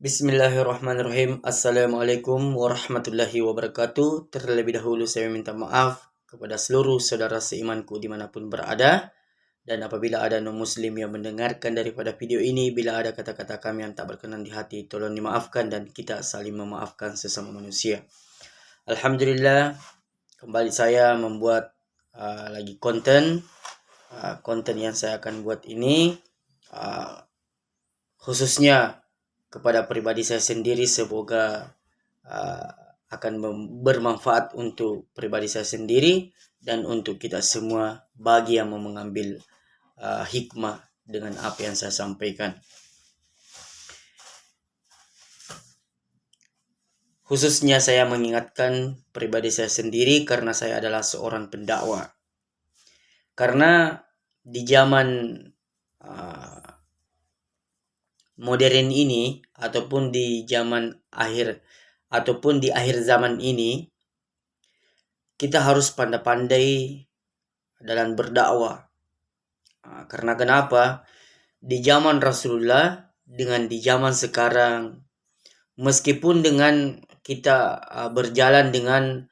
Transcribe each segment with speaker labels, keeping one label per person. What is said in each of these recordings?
Speaker 1: Bismillahirrahmanirrahim. Assalamualaikum warahmatullahi wabarakatuh. Terlebih dahulu saya minta maaf kepada seluruh saudara seimanku dimanapun berada. Dan apabila ada non-muslim yang mendengarkan daripada video ini, bila ada kata-kata kami yang tak berkenan di hati, tolong dimaafkan dan kita saling memaafkan sesama manusia. Alhamdulillah, kembali saya membuat lagi konten. Konten yang saya akan buat ini khususnya kepada pribadi saya sendiri, semoga akan bermanfaat untuk pribadi saya sendiri dan untuk kita semua bagi yang mau mengambil hikmah dengan apa yang saya sampaikan. Khususnya saya mengingatkan pribadi saya sendiri karena saya adalah seorang pendakwah. Karena di zaman modern ini ataupun di zaman akhir ataupun di akhir zaman ini, kita harus pandai-pandai dalam berdakwah. Karena kenapa? Di zaman Rasulullah dengan di zaman sekarang, meskipun dengan kita berjalan dengan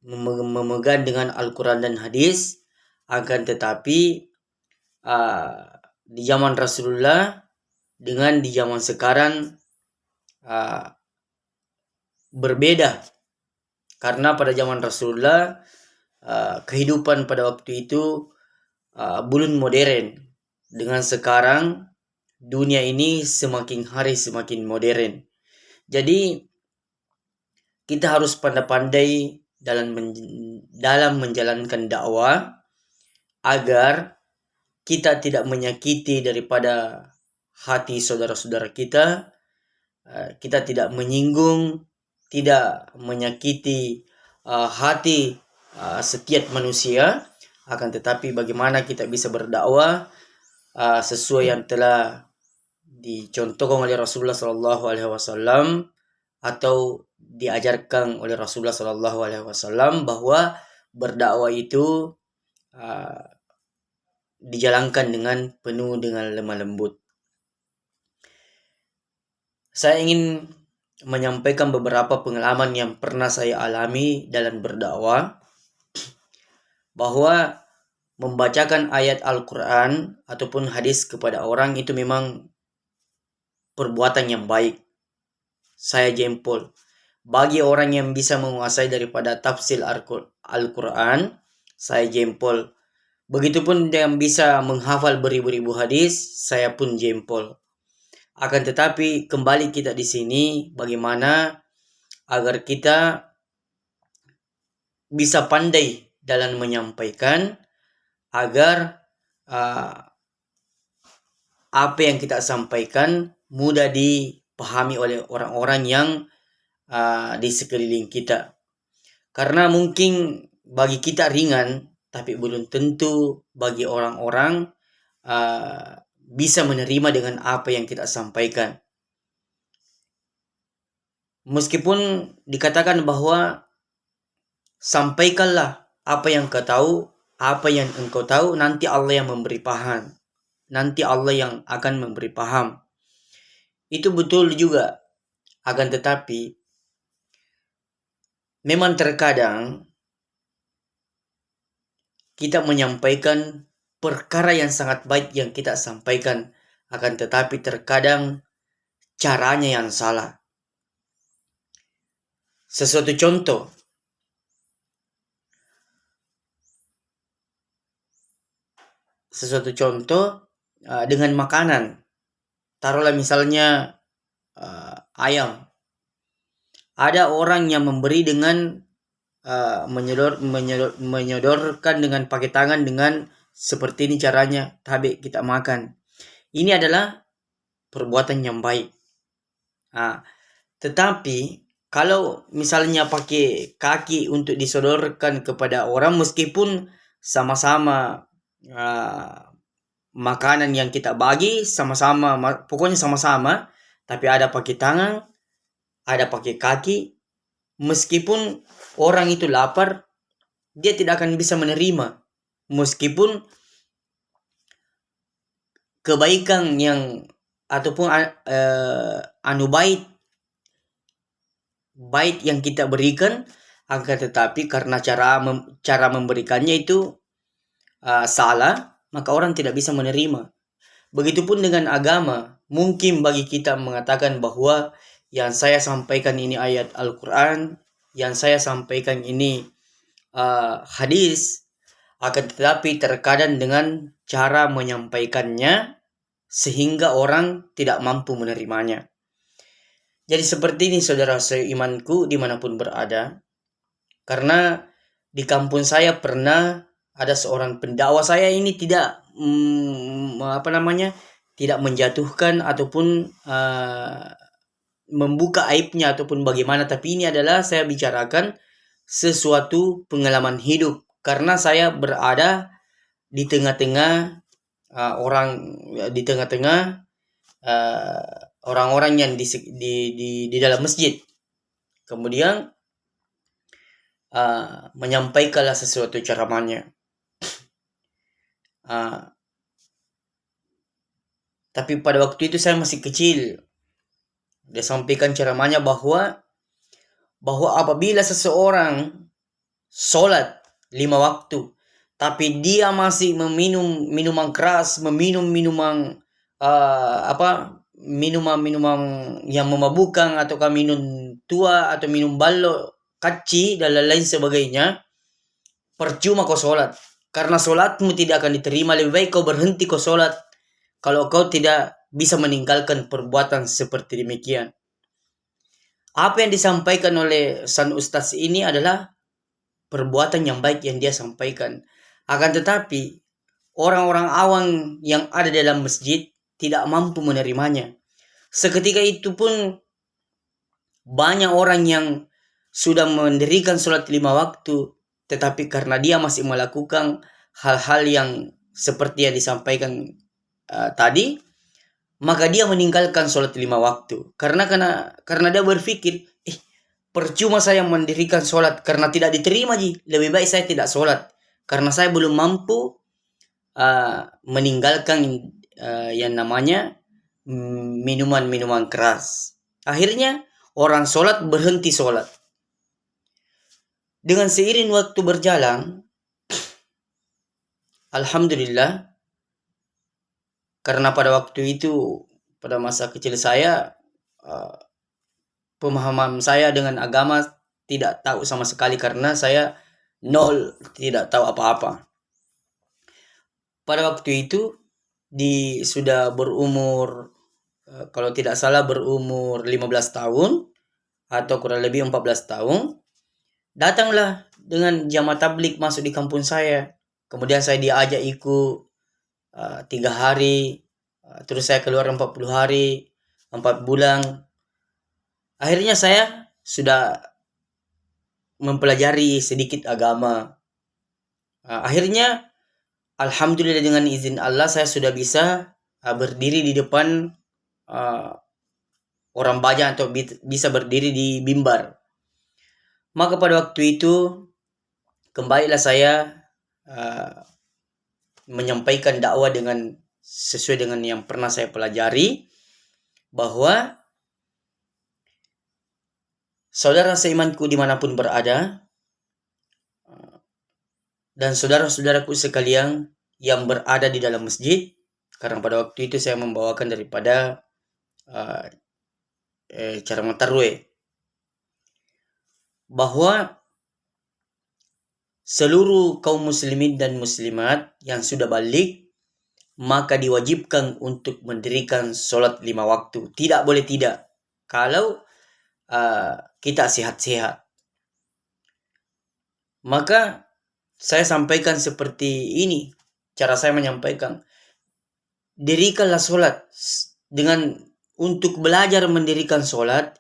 Speaker 1: memegang dengan Al-Quran dan hadis, akan tetapi di zaman Rasulullah dengan di zaman sekarang berbeda. Karena pada zaman Rasulullah kehidupan pada waktu itu belum modern. Dengan sekarang dunia ini semakin hari semakin modern. Jadi kita harus pandai-pandai dalam menjalankan dakwah agar kita tidak menyakiti daripada hati saudara-saudara kita, kita tidak menyinggung, tidak menyakiti hati setiap manusia, akan tetapi bagaimana kita bisa berdakwah sesuai yang telah dicontohkan oleh Rasulullah SAW atau diajarkan oleh Rasulullah SAW, bahwa berdakwah itu dijalankan dengan penuh dengan lemah lembut. Saya ingin menyampaikan beberapa pengalaman yang pernah saya alami dalam berdakwah, bahwa membacakan ayat Al-Quran ataupun hadis kepada orang itu memang perbuatan yang baik. Saya jempol. Bagi orang yang bisa menguasai daripada tafsir Al-Quran, saya jempol. Begitupun yang bisa menghafal beribu-ribu hadis, saya pun jempol. Akan tetapi kembali kita di sini, bagaimana agar kita bisa pandai dalam menyampaikan agar apa yang kita sampaikan mudah dipahami oleh orang-orang yang di sekeliling kita. Karena mungkin bagi kita ringan, tapi belum tentu bagi orang-orang bisa menerima dengan apa yang kita sampaikan. Meskipun dikatakan bahwa sampaikanlah apa yang kau tahu, apa yang engkau tahu, nanti Allah yang memberi paham. Nanti Allah yang akan memberi paham. Itu betul juga. Akan tetapi memang terkadang kita menyampaikan perkara yang sangat baik yang kita sampaikan, akan tetapi terkadang caranya yang salah. Sesuatu contoh, dengan makanan. Taruhlah misalnya ayam. Ada orang yang memberi dengan menyodorkan dengan pakai tangan dengan seperti ini caranya, tapi kita makan. Ini adalah perbuatan yang baik. Tetapi kalau misalnya pakai kaki untuk disodorkan kepada orang, meskipun sama-sama makanan yang kita bagi, sama-sama, pokoknya sama-sama, tapi ada pakai tangan, ada pakai kaki, meskipun orang itu lapar, dia tidak akan bisa menerima. Meskipun kebaikan yang ataupun bait yang kita berikan, akan tetapi karena cara memberikannya itu salah, maka orang tidak bisa menerima. Begitupun dengan agama. Mungkin bagi kita mengatakan bahwa yang saya sampaikan ini ayat Al-Quran, yang saya sampaikan ini hadis, akan tetapi terkadang dengan cara menyampaikannya sehingga orang tidak mampu menerimanya. Jadi seperti ini saudara seimanku dimanapun berada. Karena di kampung saya pernah ada seorang pendakwa. Saya ini tidak tidak menjatuhkan ataupun membuka aibnya ataupun bagaimana, tapi ini adalah saya bicarakan sesuatu pengalaman hidup karena saya berada di tengah-tengah orang-orang yang di dalam masjid. Kemudian menyampaikanlah sesuatu ceramahnya. Tapi pada waktu itu saya masih kecil. Dia sampaikan ceramahnya bahwa apabila seseorang sholat 5 waktu, tapi dia masih meminum minuman keras, meminum minuman minuman yang memabukkan, ataukah minum tua atau minum balok, kaci dan lain-lain sebagainya, percuma kau sholat, karena sholatmu tidak akan diterima. Lebih baik kau berhenti kau sholat kalau kau tidak bisa meninggalkan perbuatan seperti demikian. Apa yang disampaikan oleh sang ustaz ini adalah perbuatan yang baik yang dia sampaikan. Akan tetapi orang-orang awam yang ada dalam masjid tidak mampu menerimanya. Seketika itu pun banyak orang yang sudah mendirikan sholat 5 waktu, tetapi karena dia masih melakukan hal-hal yang seperti yang disampaikan tadi, maka dia meninggalkan sholat 5 waktu. Karena dia berpikir, percuma saya mendirikan sholat karena tidak diterima ji. Lebih baik saya tidak sholat karena saya belum mampu meninggalkan yang namanya minuman-minuman keras. Akhirnya orang sholat berhenti sholat. Dengan seiring waktu berjalan, alhamdulillah, karena pada waktu itu, pada masa kecil saya, pemahaman saya dengan agama tidak tahu sama sekali karena saya nol, tidak tahu apa-apa. Pada waktu itu sudah berumur, kalau tidak salah berumur 15 tahun atau kurang lebih 14 tahun, datanglah dengan jamaah tablik masuk di kampung saya. Kemudian saya diajak ikut 3 hari, terus saya keluar 40 hari, 4 bulan. Akhirnya saya sudah mempelajari sedikit agama. Akhirnya alhamdulillah dengan izin Allah saya sudah bisa berdiri di depan orang banyak atau bisa berdiri di mimbar. Maka pada waktu itu kembalilah saya menyampaikan dakwah dengan sesuai dengan yang pernah saya pelajari, bahwa saudara seimanku dimanapun berada dan saudara-saudaraku sekalian yang berada di dalam masjid, karena pada waktu itu saya membawakan daripada ceramah tarwih, bahwa seluruh kaum muslimin dan muslimat yang sudah balik maka diwajibkan untuk mendirikan sholat 5 waktu. Tidak boleh tidak kalau kita sehat-sehat. Maka saya sampaikan seperti ini, cara saya menyampaikan. Dirikanlah sholat dengan untuk belajar mendirikan sholat.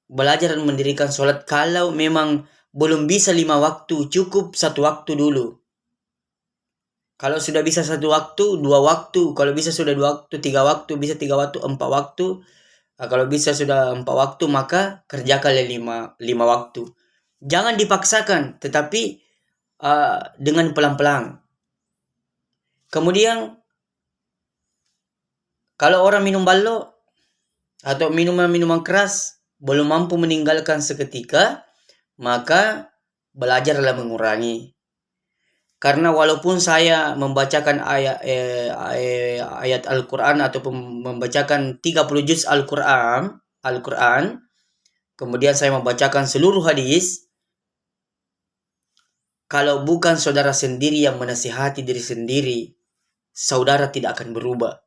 Speaker 1: Belajar mendirikan sholat kalau memang belum bisa 5 waktu, cukup 1 waktu dulu. Kalau sudah bisa 1 waktu, 2 waktu. Kalau bisa sudah 2 waktu, 3 waktu. Bisa 3 waktu, 4 waktu. Kalau bisa sudah 4 waktu, maka kerjakanlah 5 waktu. Jangan dipaksakan, tetapi dengan pelan-pelan. Kemudian Kalau orang minum balok atau minuman-minuman keras belum mampu meninggalkan seketika, maka belajarlah mengurangi. Karena walaupun saya membacakan ayat Al-Quran ataupun membacakan 30 juz Al-Quran, kemudian saya membacakan seluruh hadis, kalau bukan saudara sendiri yang menasihati diri sendiri, saudara tidak akan berubah.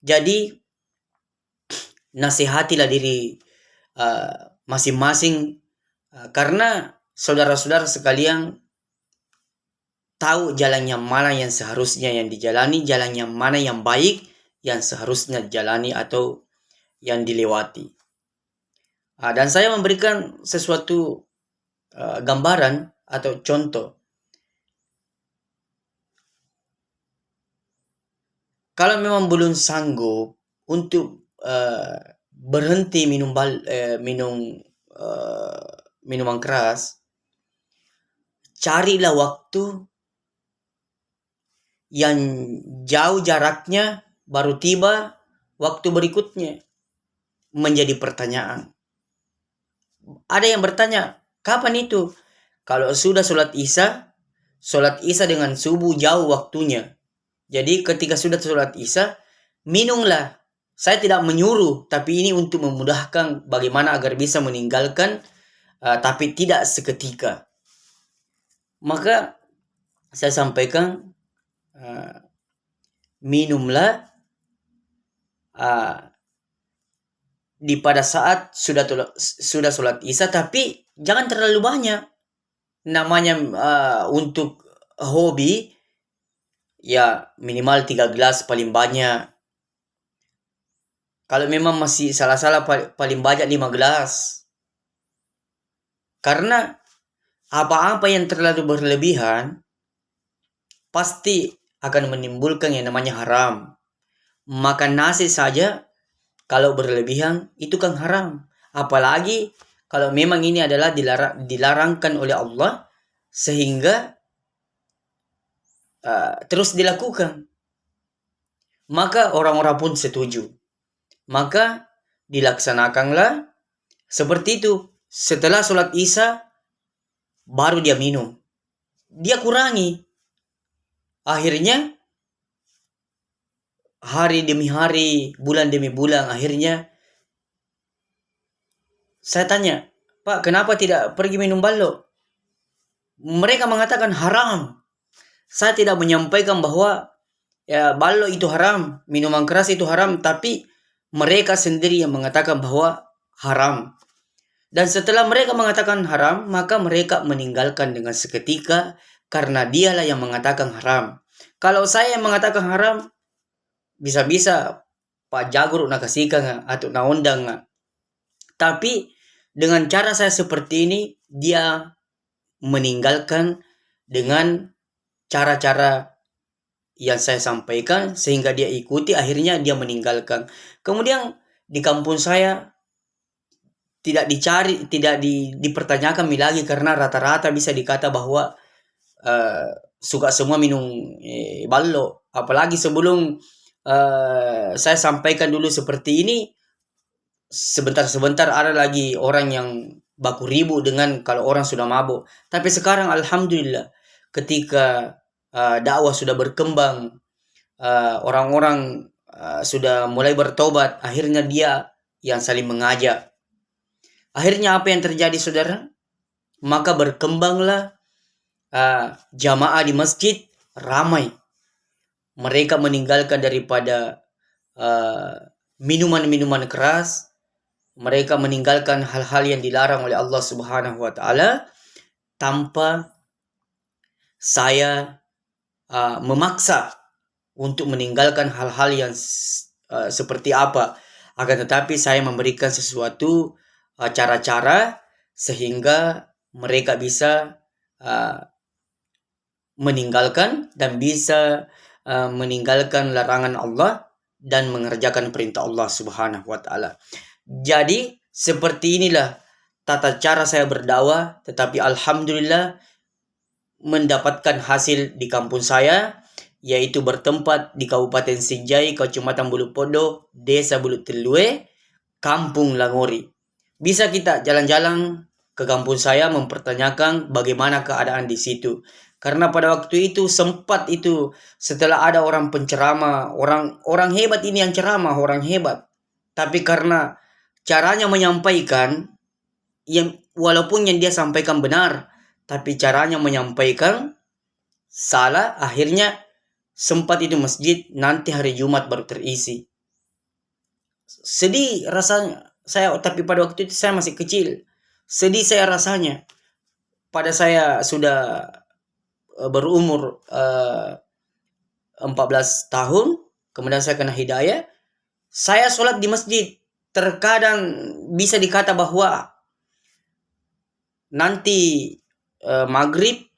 Speaker 1: Jadi, nasihatilah diri masing-masing, karena saudara-saudara sekalian tahu jalan yang mana yang seharusnya yang dijalani, jalan yang mana yang baik yang seharusnya dijalani atau yang dilewati. Dan saya memberikan sesuatu gambaran atau contoh. Kalau memang belum sanggup untuk berhenti minum minuman keras, carilah waktu yang jauh jaraknya, baru tiba waktu berikutnya. Menjadi pertanyaan. Ada yang bertanya, kapan itu? Kalau sudah sholat isya dengan subuh jauh waktunya. Jadi ketika sudah sholat isya, minumlah. Saya tidak menyuruh, tapi ini untuk memudahkan bagaimana agar bisa meninggalkan, tapi tidak seketika. Maka saya sampaikan, minumlah di pada saat sudah sholat isya, tapi jangan terlalu banyak. Namanya untuk hobi, ya minimal 3 gelas paling banyak. Kalau memang masih salah-salah paling banyak 5 gelas. Karena apa-apa yang terlalu berlebihan pasti akan menimbulkan yang namanya haram. Makan nasi saja kalau berlebihan itu kan haram. Apalagi kalau memang ini adalah dilarangkan oleh Allah sehingga terus dilakukan. Maka orang-orang pun setuju. Maka dilaksanakanlah seperti itu. Setelah sholat isya baru dia minum. Dia kurangi. Akhirnya hari demi hari, bulan demi bulan, akhirnya saya tanya, Pak, kenapa tidak pergi minum balok? Mereka mengatakan haram. Saya tidak menyampaikan bahwa ya balok itu haram, minuman keras itu haram, tapi mereka sendiri yang mengatakan bahwa haram. Dan setelah mereka mengatakan haram, maka mereka meninggalkan dengan seketika karena dialah yang mengatakan haram. Kalau saya yang mengatakan haram, bisa-bisa Pak Jagur nak kasihkan atau nak undang. Tapi dengan cara saya seperti ini, dia meninggalkan dengan cara-cara yang saya sampaikan sehingga dia ikuti, akhirnya dia meninggalkan. Kemudian di kampung saya tidak dipertanyakan lagi karena rata-rata bisa dikata bahwa suka semua minum balok. Apalagi sebelum saya sampaikan dulu seperti ini, sebentar-sebentar ada lagi orang yang baku ribu dengan kalau orang sudah mabuk. Tapi sekarang alhamdulillah ketika dakwah sudah berkembang, orang-orang sudah mulai bertobat, akhirnya dia yang saling mengajak. Akhirnya apa yang terjadi saudara? Maka berkembanglah jamaah di masjid ramai. Mereka meninggalkan daripada minuman-minuman keras. Mereka meninggalkan hal-hal yang dilarang oleh Allah Subhanahu wa taala tanpa saya memaksa untuk meninggalkan hal-hal yang seperti apa. Akan tetapi saya memberikan sesuatu cara-cara sehingga mereka bisa meninggalkan dan bisa meninggalkan larangan Allah dan mengerjakan perintah Allah Subhanahu wa taala. Jadi seperti inilah tata cara saya berdakwah, tetapi alhamdulillah mendapatkan hasil di kampung saya yaitu bertempat di Kabupaten Sinjai, Kecamatan Bulu Podo, Desa Bulu Telue, Kampung Langori. Bisa kita jalan-jalan ke kampung saya mempertanyakan bagaimana keadaan di situ. Karena pada waktu itu sempat itu setelah ada orang penceramah, orang hebat ini yang ceramah, orang hebat. Tapi karena caranya menyampaikan, yang walaupun yang dia sampaikan benar, tapi caranya menyampaikan salah, akhirnya sempat itu masjid nanti hari Jumat baru terisi. Sedih rasanya saya, tapi pada waktu itu saya masih kecil. Sedih saya rasanya. Pada saya sudah berumur 14 tahun, kemudian saya kena hidayah. Saya sholat di masjid. Terkadang bisa dikata bahwa nanti maghrib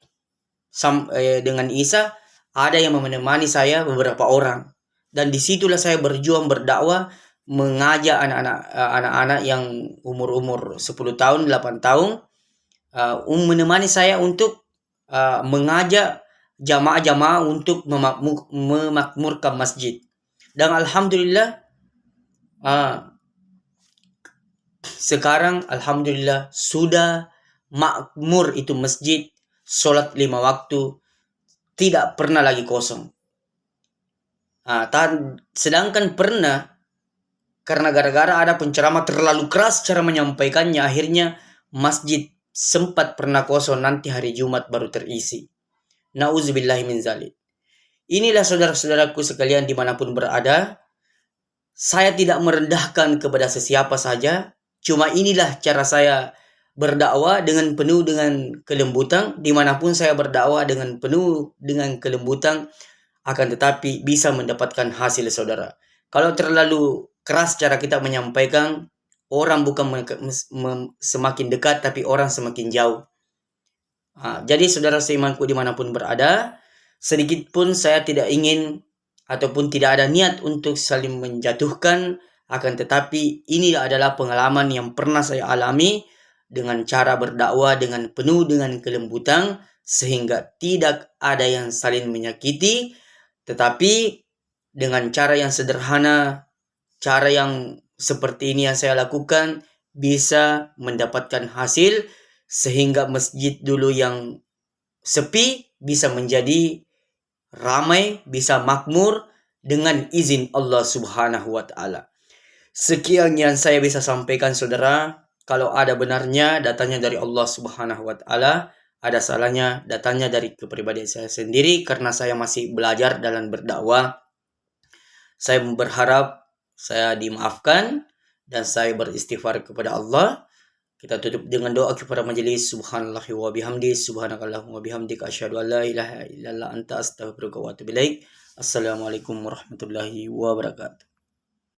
Speaker 1: dengan Isya ada yang menemani saya beberapa orang, dan disitulah saya berjuang berdakwah, mengajak anak-anak yang umur 10 tahun 8 tahun menemani saya untuk mengajak jamaah-jamaah untuk memakmurkan masjid. Dan alhamdulillah sekarang alhamdulillah sudah makmur itu masjid, sholat 5 waktu, tidak pernah lagi kosong. Sedangkan pernah, karena gara-gara ada penceramah terlalu keras cara menyampaikannya, akhirnya masjid sempat pernah kosong, nanti hari Jumat baru terisi. Nauzubillahi min zalik. Inilah saudara-saudaraku sekalian dimanapun berada, saya tidak merendahkan kepada sesiapa saja, cuma inilah cara saya berdakwah dengan penuh dengan kelembutan. Dimanapun saya berdakwah dengan penuh dengan kelembutan, akan tetapi bisa mendapatkan hasil, saudara. Kalau terlalu keras cara kita menyampaikan, orang bukan semakin dekat, tapi orang semakin jauh. Jadi saudara seimanku dimanapun berada, sedikit pun saya tidak ingin ataupun tidak ada niat untuk saling menjatuhkan, akan tetapi ini adalah pengalaman yang pernah saya alami dengan cara berdakwah dengan penuh dengan kelembutan, sehingga tidak ada yang saling menyakiti, tetapi dengan cara yang sederhana, cara yang seperti ini yang saya lakukan bisa mendapatkan hasil, sehingga masjid dulu yang sepi bisa menjadi ramai, bisa makmur dengan izin Allah Subhanahu wa Ta'ala. Sekian yang saya bisa sampaikan, saudara. Kalau ada benarnya datanya dari Allah Subhanahu wa Ta'ala, ada salahnya datanya dari kepribadian saya sendiri karena saya masih belajar dalam berdakwah. Saya berharap saya dimaafkan dan saya beristighfar kepada Allah. Kita tutup dengan doa kepada majelis. Subhanallahi wa bihamdi, subhanakallahumma wa bihamdika, asyhadu an la ilaha illallah anta astaghfiruka wa atubu ilaik. Assalamualaikum warahmatullahi wabarakatuh.